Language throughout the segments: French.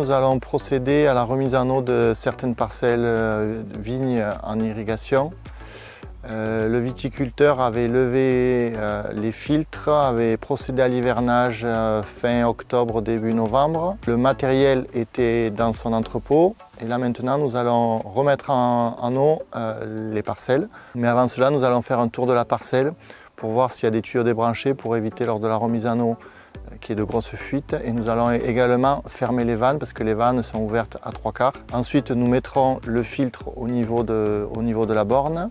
nous allons procéder à la remise en eau de certaines parcelles de vignes en irrigation. Le viticulteur avait levé les filtres, avait procédé à l'hivernage fin octobre, début novembre. Le matériel était dans son entrepôt et là maintenant nous allons remettre en eau les parcelles. Mais avant cela, nous allons faire un tour de la parcelle pour voir s'il y a des tuyaux débranchés pour éviter lors de la remise en eau qu'il y ait de grosses fuites. Et nous allons également fermer les vannes parce que les vannes sont ouvertes à 3/4. Ensuite, nous mettrons le filtre au niveau de la borne.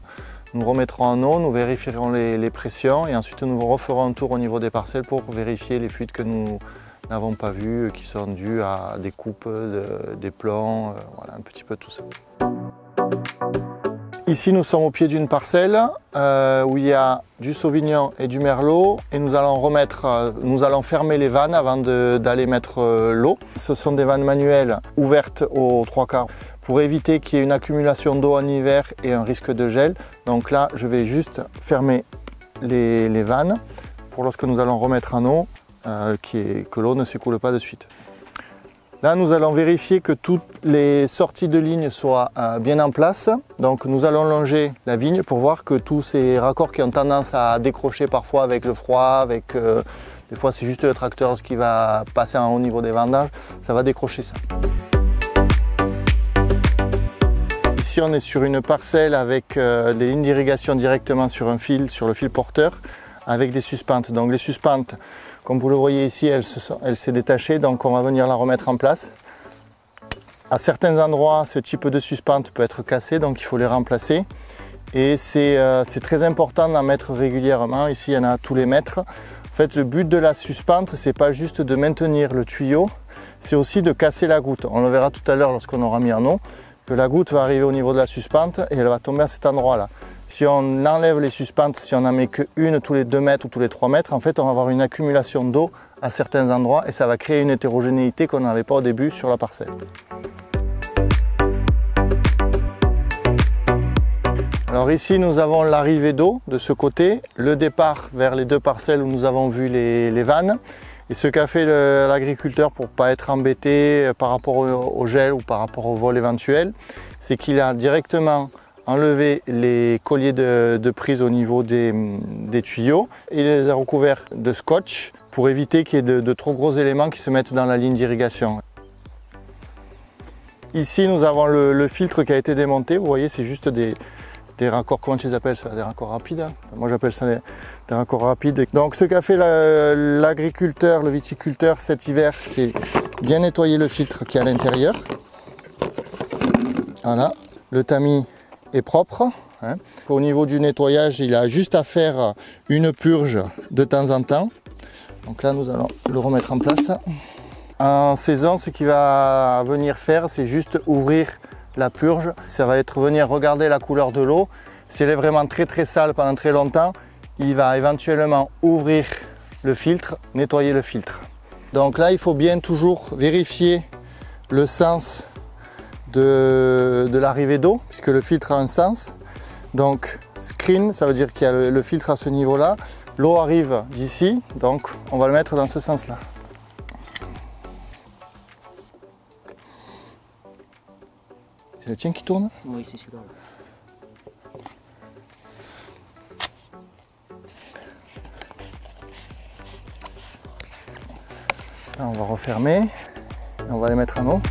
Nous remettrons en eau, nous vérifierons les pressions et ensuite nous referons un tour au niveau des parcelles pour vérifier les fuites que nous n'avons pas vues, qui sont dues à des coupes, des plombs, voilà un petit peu tout ça. Ici nous sommes au pied d'une parcelle où il y a du Sauvignon et du Merlot et nous allons fermer les vannes avant d'aller mettre l'eau. Ce sont des vannes manuelles ouvertes aux 3/4 pour éviter qu'il y ait une accumulation d'eau en hiver et un risque de gel. Donc là je vais juste fermer les vannes pour lorsque nous allons remettre en eau que l'eau ne s'écoule pas de suite. Là, nous allons vérifier que toutes les sorties de ligne soient bien en place. Donc, nous allons longer la vigne pour voir que tous ces raccords qui ont tendance à décrocher parfois avec le froid, des fois c'est juste le tracteur qui va passer au niveau des vendanges, ça va décrocher ça. Ici, on est sur une parcelle avec des lignes d'irrigation directement sur le fil porteur, avec des suspentes. Donc les suspentes, comme vous le voyez ici, elle s'est détachée, donc on va venir la remettre en place. À certains endroits, ce type de suspente peut être cassé, donc il faut les remplacer. Et c'est très important d'en mettre régulièrement. Ici, il y en a tous les mètres. En fait, le but de la suspente, c'est pas juste de maintenir le tuyau, c'est aussi de casser la goutte. On le verra tout à l'heure lorsqu'on aura mis en eau, que la goutte va arriver au niveau de la suspente et elle va tomber à cet endroit-là. Si on enlève les suspentes, si on n'en met qu'une tous les 2 mètres ou tous les 3 mètres, en fait on va avoir une accumulation d'eau à certains endroits et ça va créer une hétérogénéité qu'on n'avait pas au début sur la parcelle. Alors ici nous avons l'arrivée d'eau de ce côté, le départ vers les 2 parcelles où nous avons vu les vannes. Et ce qu'a fait l'agriculteur pour ne pas être embêté par rapport au gel ou par rapport au vol éventuel, c'est qu'il a directement enlevé les colliers de prise au niveau des tuyaux et il les a recouverts de scotch pour éviter qu'il y ait de trop gros éléments qui se mettent dans la ligne d'irrigation. Ici nous avons le filtre qui a été démonté, vous voyez c'est juste des raccords, comment tu les appelles ça? Des raccords rapides, hein. Moi j'appelle ça des raccords rapides. Donc ce qu'a fait l'agriculteur, le viticulteur cet hiver, c'est bien nettoyer le filtre qui est à l'intérieur. Voilà, le tamis est propre. Hein. Au niveau du nettoyage, il a juste à faire une purge de temps en temps. Donc là, nous allons le remettre en place. En saison, ce qu'il va venir faire, c'est juste ouvrir la purge. Ça va être venir regarder la couleur de l'eau. Si elle est vraiment très sale pendant très longtemps, il va éventuellement ouvrir le filtre, nettoyer le filtre. Donc là, il faut bien toujours vérifier le sens de l'arrivée d'eau, puisque le filtre a un sens. Donc screen, ça veut dire qu'il y a le filtre à ce niveau-là. L'eau arrive d'ici, donc on va le mettre dans ce sens-là. C'est le tien qui tourne? Oui, c'est celui-là. Là, on va refermer et on va les mettre en eau.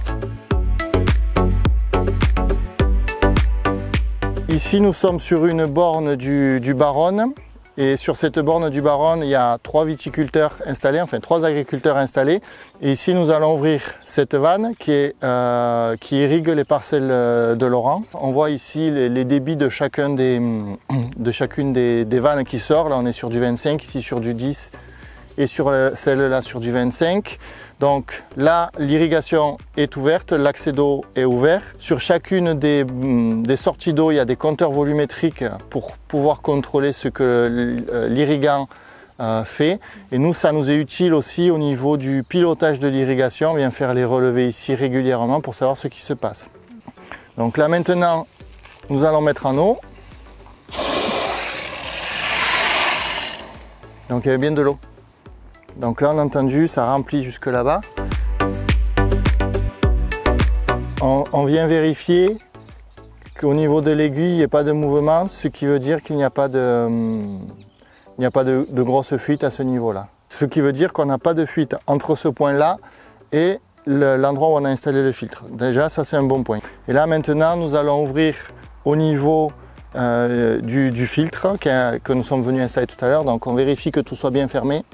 Ici, nous sommes sur une borne du Baronne. Et sur cette borne du Baronne, il y a 3 viticulteurs installés, enfin 3 agriculteurs installés. Et ici, nous allons ouvrir cette vanne qui irrigue les parcelles de Laurent. On voit ici les débits de chacune des vannes qui sort. Là, on est sur du 25, ici sur du 10 et sur celle-là sur du 25. Donc là, l'irrigation est ouverte, l'accès d'eau est ouvert. Sur chacune des sorties d'eau, il y a des compteurs volumétriques pour pouvoir contrôler ce que l'irrigant fait. Et nous, ça nous est utile aussi au niveau du pilotage de l'irrigation, bien faire les relevés ici régulièrement pour savoir ce qui se passe. Donc là maintenant, nous allons mettre en eau. Donc il y avait bien de l'eau. Donc là on a entendu, ça remplit jusque là-bas. on vient vérifier qu'au niveau de l'aiguille, il n'y ait pas de mouvement, ce qui veut dire qu'il n'y a pas de grosse fuite à ce niveau-là. Ce qui veut dire qu'on n'a pas de fuite entre ce point-là et l'endroit où on a installé le filtre. Déjà, ça c'est un bon point. Et là maintenant, nous allons ouvrir au niveau du filtre que nous sommes venus installer tout à l'heure. Donc on vérifie que tout soit bien fermé.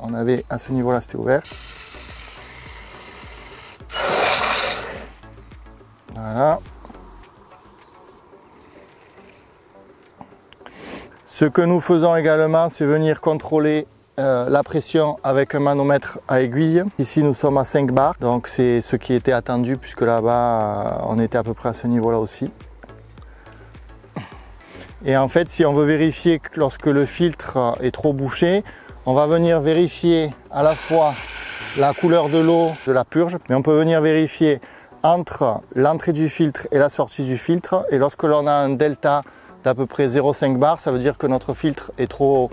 On avait à ce niveau-là, c'était ouvert. Voilà. Ce que nous faisons également, c'est venir contrôler la pression avec un manomètre à aiguille. Ici nous sommes à 5 bars, donc c'est ce qui était attendu puisque là-bas on était à peu près à ce niveau-là aussi. Et en fait, si on veut vérifier que lorsque le filtre est trop bouché, on va venir vérifier à la fois la couleur de l'eau de la purge, mais on peut venir vérifier entre l'entrée du filtre et la sortie du filtre. Et lorsque l'on a un delta d'à peu près 0,5 bar, ça veut dire que notre filtre est trop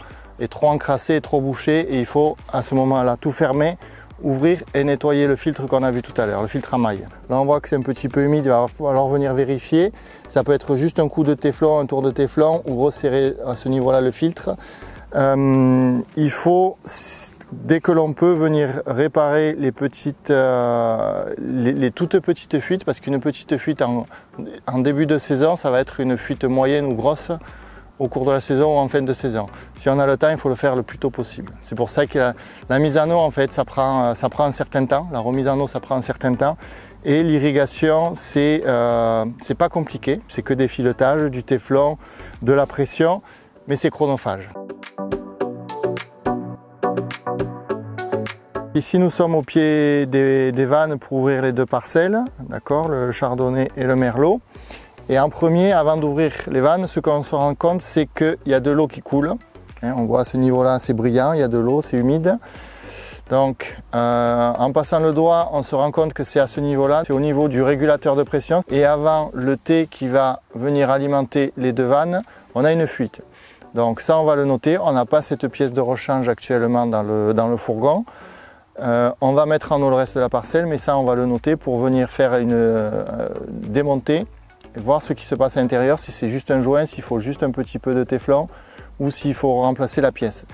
encrassé, trop bouché, et il faut à ce moment-là tout fermer, ouvrir et nettoyer le filtre qu'on a vu tout à l'heure, le filtre à maille. Là on voit que c'est un petit peu humide, il va falloir venir vérifier. Ça peut être juste un coup de téflon, un tour de téflon, ou resserrer à ce niveau-là le filtre. Il faut, dès que l'on peut, venir réparer les toutes petites fuites, parce qu'une petite fuite en début de saison, ça va être une fuite moyenne ou grosse au cours de la saison ou en fin de saison. Si on a le temps, il faut le faire le plus tôt possible. C'est pour ça que la mise en eau, en fait, ça prend un certain temps. La remise en eau, ça prend un certain temps. Et l'irrigation, c'est pas compliqué. C'est que des filetages, du téflon, de la pression, mais c'est chronophage. Ici, nous sommes au pied des vannes pour ouvrir les deux parcelles, d'accord, le chardonnay et le merlot. Et en premier, avant d'ouvrir les vannes, ce qu'on se rend compte, c'est qu'il y a de l'eau qui coule. On voit à ce niveau-là, c'est brillant, il y a de l'eau, c'est humide. Donc, en passant le doigt, on se rend compte que c'est à ce niveau-là, c'est au niveau du régulateur de pression. Et avant le T qui va venir alimenter les deux vannes, on a une fuite. Donc ça, on va le noter. On n'a pas cette pièce de rechange actuellement dans le fourgon. On va mettre en eau le reste de la parcelle, mais ça, on va le noter pour venir faire une démontée. Voir ce qui se passe à l'intérieur, si c'est juste un joint, s'il faut juste un petit peu de téflon ou s'il faut remplacer la pièce.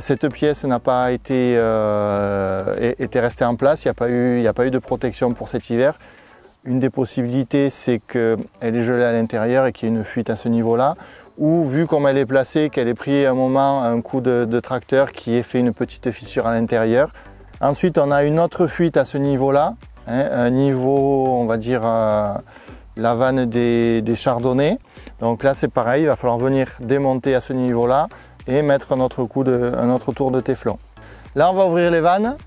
Cette pièce n'a pas été restée en place, il n'y a pas eu de protection pour cet hiver. Une des possibilités, c'est qu'elle est gelée à l'intérieur et qu'il y ait une fuite à ce niveau-là, ou vu comme elle est placée, qu'elle ait pris un moment un coup de tracteur qui ait fait une petite fissure à l'intérieur. Ensuite, on a une autre fuite à ce niveau-là, un niveau, on va dire, la vanne des chardonnays. Donc là c'est pareil, il va falloir venir démonter à ce niveau là et mettre un autre tour de téflon. Là on va ouvrir les vannes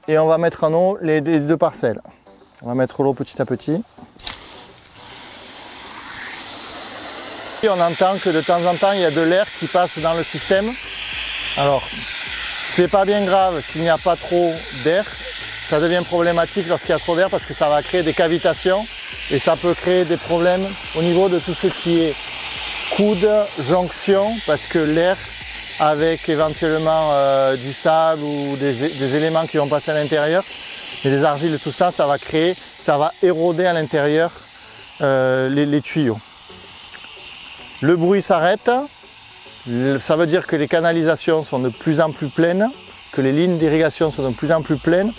et on va mettre en eau les deux parcelles. On va mettre l'eau petit à petit. Et on entend que de temps en temps il y a de l'air qui passe dans le système. Alors c'est pas bien grave s'il n'y a pas trop d'air. Ça devient problématique lorsqu'il y a trop d'air parce que ça va créer des cavitations et ça peut créer des problèmes au niveau de tout ce qui est coude, jonction, parce que l'air avec éventuellement du sable ou des éléments qui vont passer à l'intérieur et des argiles, tout ça, ça va éroder à l'intérieur les tuyaux. Le bruit s'arrête, ça veut dire que les canalisations sont de plus en plus pleines, que les lignes d'irrigation sont de plus en plus pleines.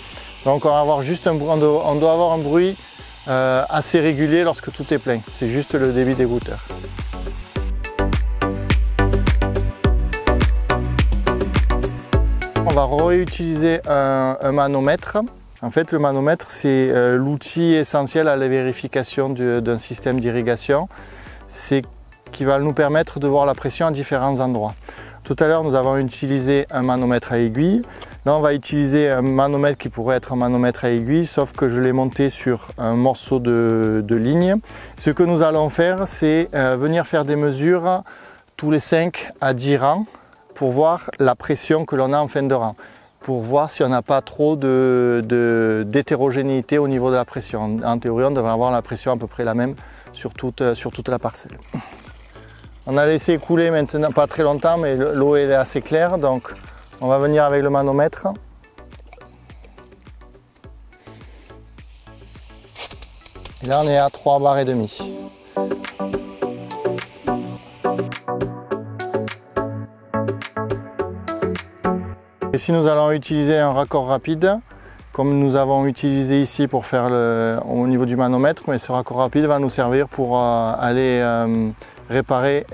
Donc on doit avoir un bruit assez régulier lorsque tout est plein. C'est juste le débit d'égoutteur. On va réutiliser un manomètre. En fait, le manomètre, c'est l'outil essentiel à la vérification d'un système d'irrigation. C'est qui va nous permettre de voir la pression à différents endroits. Tout à l'heure, nous avons utilisé un manomètre à aiguille. Là, on va utiliser un manomètre qui pourrait être un manomètre à aiguille, sauf que je l'ai monté sur un morceau de ligne. Ce que nous allons faire, c'est venir faire des mesures tous les 5 à 10 rangs pour voir la pression que l'on a en fin de rang, pour voir si on n'a pas trop d'hétérogénéité au niveau de la pression. En théorie, on devrait avoir la pression à peu près la même sur toute la parcelle. On a laissé couler maintenant pas très longtemps, mais l'eau est assez claire, donc on va venir avec le manomètre. Et là on est à 3 bars et demi. Ici nous allons utiliser un raccord rapide, comme nous avons utilisé ici pour faire au niveau du manomètre, mais ce raccord rapide va nous servir pour aller réparer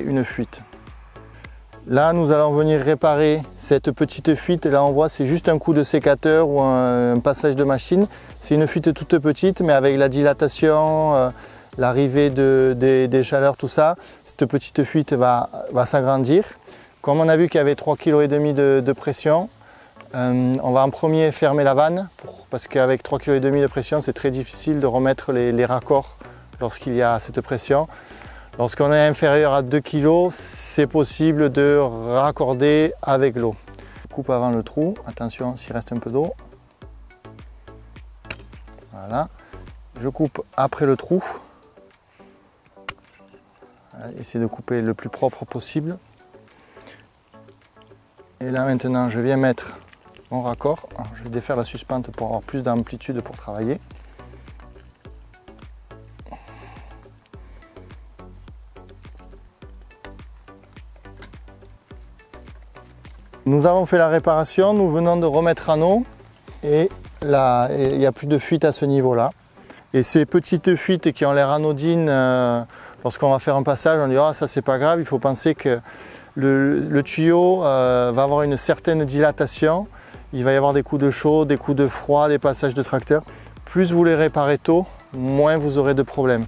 une fuite. Là nous allons venir réparer cette petite fuite, là on voit c'est juste un coup de sécateur ou un passage de machine. C'est une fuite toute petite, mais avec la dilatation, l'arrivée des chaleurs, tout ça, cette petite fuite va s'agrandir. Comme on a vu qu'il y avait 3,5 kg de pression, on va en premier fermer la vanne, parce qu'avec 3,5 kg de pression, c'est très difficile de remettre les raccords lorsqu'il y a cette pression. Lorsqu'on est inférieur à 2 kg, c'est possible de raccorder avec l'eau. Coupe avant le trou, attention s'il reste un peu d'eau. Voilà. Je coupe après le trou. Voilà, essayer de couper le plus propre possible. Et là maintenant je viens mettre mon raccord. Alors, je vais défaire la suspente pour avoir plus d'amplitude pour travailler. Nous avons fait la réparation, nous venons de remettre en eau et là il n'y a plus de fuite à ce niveau là. Et ces petites fuites qui ont l'air anodines, lorsqu'on va faire un passage on dit ah ça c'est pas grave, il faut penser que le tuyau va avoir une certaine dilatation, il va y avoir des coups de chaud, des coups de froid, des passages de tracteur. Plus vous les réparez tôt, moins vous aurez de problèmes.